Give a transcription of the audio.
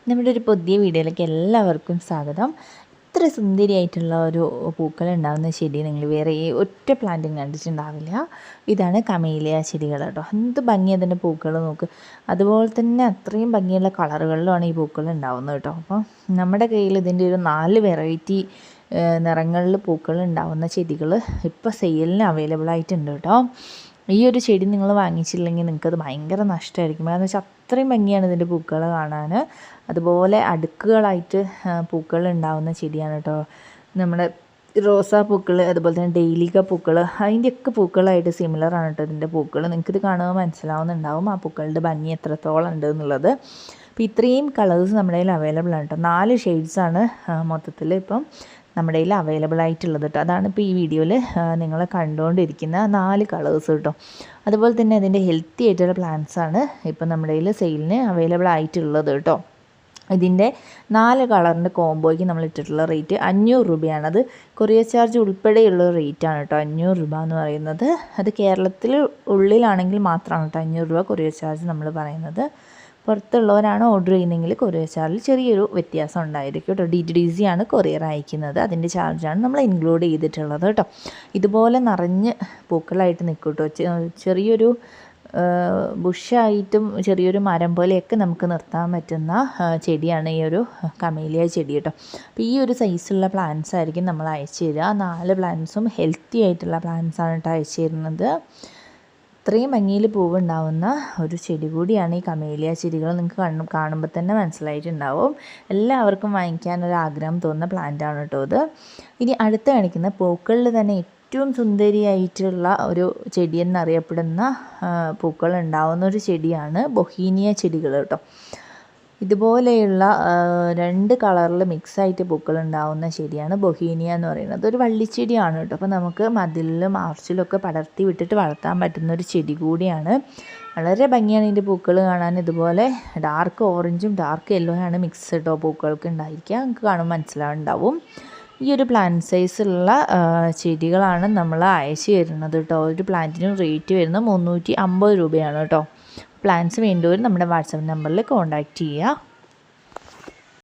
നമ്മുടെ ഒരു പുതിയ വീഡിയോയിലേക്ക് എല്ലാവർക്കും സ്വാഗതം. ഇത്ര സുന്ദരിയായിട്ടുള്ള ഒരു പൂക്കൾ ഉണ്ടാകുന്ന ചെടി നിങ്ങൾ വേറെ ഒറ്റ പ്ലാന്റും കണ്ടിട്ടുണ്ടാവില്ല. ഇതാണ് കമേലിയ ചെടികൾ കേട്ടോ. എന്ത് ഭംഗി അതിൻ്റെ പൂക്കൾ നോക്ക്. അതുപോലെ തന്നെ അത്രയും ഭംഗിയുള്ള കളറുകളിലുമാണ് ഈ പൂക്കൾ ഉണ്ടാകുന്നത് കേട്ടോ. അപ്പോൾ നമ്മുടെ കയ്യിൽ ഇതിൻ്റെ ഒരു 4 വെറൈറ്റി നിറങ്ങളിൽ പൂക്കൾ ഉണ്ടാകുന്ന ചെടികൾ ഇപ്പോൾ സെയിലിന് അവൈലബിൾ ആയിട്ടുണ്ട് കേട്ടോ. ഈ ഒരു ചെടി നിങ്ങൾ വാങ്ങിച്ചില്ലെങ്കിൽ നിങ്ങൾക്കത് ഭയങ്കര നഷ്ടമായിരിക്കും. കാരണം വെച്ചാൽ അത്രയും ഭംഗിയാണ് ഇതിൻ്റെ പൂക്കൾ കാണാൻ. അതുപോലെ അടുക്കുകളായിട്ട് പൂക്കൾ ഉണ്ടാകുന്ന ചെടിയാണ് കേട്ടോ. നമ്മുടെ റോസാ പൂക്കൾ, അതുപോലെ തന്നെ ഡെയിലിക്ക പൂക്കൾ, അതിൻ്റെയൊക്കെ പൂക്കളായിട്ട് സിമിലറാണ് കേട്ടോ ഇതിൻ്റെ പൂക്കൾ. നിങ്ങൾക്കിത് കാണുമ്പോൾ മനസ്സിലാവുന്നുണ്ടാവും ആ പൂക്കളുടെ ഭംഗി എത്രത്തോളം ഉണ്ട് എന്നുള്ളത്. അപ്പോൾ ഇത്രയും കളേഴ്സ് നമ്മുടെ കയ്യിൽ അവൈലബിൾ ആണ് കേട്ടോ. 4 ഷെയ്ഡ്സാണ് മൊത്തത്തിൽ ഇപ്പം നമ്മുടെ കയ്യിൽ അവൈലബിൾ ആയിട്ടുള്ളത് കേട്ടോ. അതാണ് ഇപ്പോൾ ഈ വീഡിയോയിൽ നിങ്ങൾ കണ്ടുകൊണ്ടിരിക്കുന്ന 4 കളേഴ്സ് കേട്ടോ. അതുപോലെ തന്നെ അതിൻ്റെ ഹെൽത്തി ആയിട്ടുള്ള പ്ലാന്റ്സാണ് ഇപ്പം നമ്മുടെ കയ്യിൽ സെയിലിന് അവൈലബിൾ ആയിട്ടുള്ളത് കേട്ടോ. ഇതിൻ്റെ 4 കളറിൻ്റെ കോംബോയ്ക്ക് നമ്മൾ ഇട്ടിട്ടുള്ള റേറ്റ് 500 രൂപയാണ്. അത് കൊറിയർ ചാർജ് ഉൾപ്പെടെയുള്ള റേറ്റാണ് കേട്ടോ 500 രൂപ എന്ന് പറയുന്നത്. അത് കേരളത്തിൽ ഉള്ളിലാണെങ്കിൽ മാത്രമാണ് കേട്ടോ 500 രൂപ കൊറിയർ ചാർജ് നമ്മൾ പറയുന്നത്. പുറത്തുള്ളവരാണ് ഓർഡർ ചെയ്യുന്നതെങ്കിൽ കൊറിയർ ചാർജിൽ ചെറിയൊരു വ്യത്യാസം ഉണ്ടായിരിക്കും കേട്ടോ. DTDC ആണ് കൊറിയർ അയക്കുന്നത്. അതിൻ്റെ ചാർജാണ് നമ്മൾ ഇൻക്ലൂഡ് ചെയ്തിട്ടുള്ളത് കേട്ടോ. ഇതുപോലെ നിറഞ്ഞ് പൂക്കളായിട്ട് നിൽക്കും കേട്ടോ. ചെറിയൊരു ബുഷായിട്ടും ചെറിയൊരു മരം പോലെയൊക്കെ നമുക്ക് നിർത്താൻ പറ്റുന്ന ചെടിയാണ് ഈ ഒരു കമേലിയ ചെടി കേട്ടോ. അപ്പോൾ ഈ ഒരു സൈസുള്ള പ്ലാന്റ്സ് ആയിരിക്കും നമ്മൾ അയച്ചു തരിക. 4 പ്ലാന്റ്സും ഹെൽത്തി ആയിട്ടുള്ള പ്ലാന്റ്സാണ് കേട്ടോ അയച്ചു തരുന്നത്. ഇത്രയും ഭംഗിയിൽ പൂവുണ്ടാവുന്ന ഒരു ചെടി കൂടിയാണ് ഈ കമേലിയ ചെടികൾ. നിങ്ങൾക്ക് കാണുമ്പോൾ തന്നെ മനസ്സിലായിട്ടുണ്ടാവും. എല്ലാവർക്കും വാങ്ങിക്കാനൊരു ആഗ്രഹം തോന്നുന്ന പ്ലാന്റാണ് കേട്ടോ ഇത്. ഇനി അടുത്ത് കാണിക്കുന്ന പൂക്കളിൽ തന്നെ ഏറ്റവും സുന്ദരിയായിട്ടുള്ള ഒരു ചെടി എന്നറിയപ്പെടുന്ന പൂക്കൾ ഉണ്ടാവുന്ന ഒരു ചെടിയാണ് ബൊഹീനിയ ചെടികൾ കേട്ടോ. ഇതുപോലെയുള്ള 2 കളറിൽ മിക്സായിട്ട് പൂക്കൾ ഉണ്ടാവുന്ന ചെടിയാണ് ബൊഹീനിയ എന്ന് പറയുന്നത്. ഒരു വള്ളിച്ചെടിയാണ് കേട്ടോ. അപ്പോൾ നമുക്ക് മതിലിലും ആർച്ചിലൊക്കെ പടർത്തി വിട്ടിട്ട് വളർത്താൻ പറ്റുന്ന ഒരു ചെടി കൂടിയാണ്. വളരെ ഭംഗിയാണ് ഇതിൻ്റെ പൂക്കൾ കാണാൻ. ഇതുപോലെ ഡാർക്ക് ഓറഞ്ചും ഡാർക്ക് യെല്ലോയാണ് മിക്സ് കേട്ടോ പൂക്കൾക്ക് ഉണ്ടായിരിക്കുക. നമുക്ക് കാണുമ്പോൾ മനസ്സിലാവുണ്ടാവും. ഈ ഒരു പ്ലാന്റ് സൈസുള്ള ചെടികളാണ് നമ്മൾ അയച്ചു തരുന്നത് കേട്ടോ. ഒരു പ്ലാന്റിന് റേറ്റ് വരുന്നത് 350 രൂപയാണ് കേട്ടോ. പ്ലാന്റ്സ് വേണ്ടവർ നമ്മുടെ വാട്സാപ്പ് നമ്പറിൽ കോൺടാക്റ്റ് ചെയ്യുക.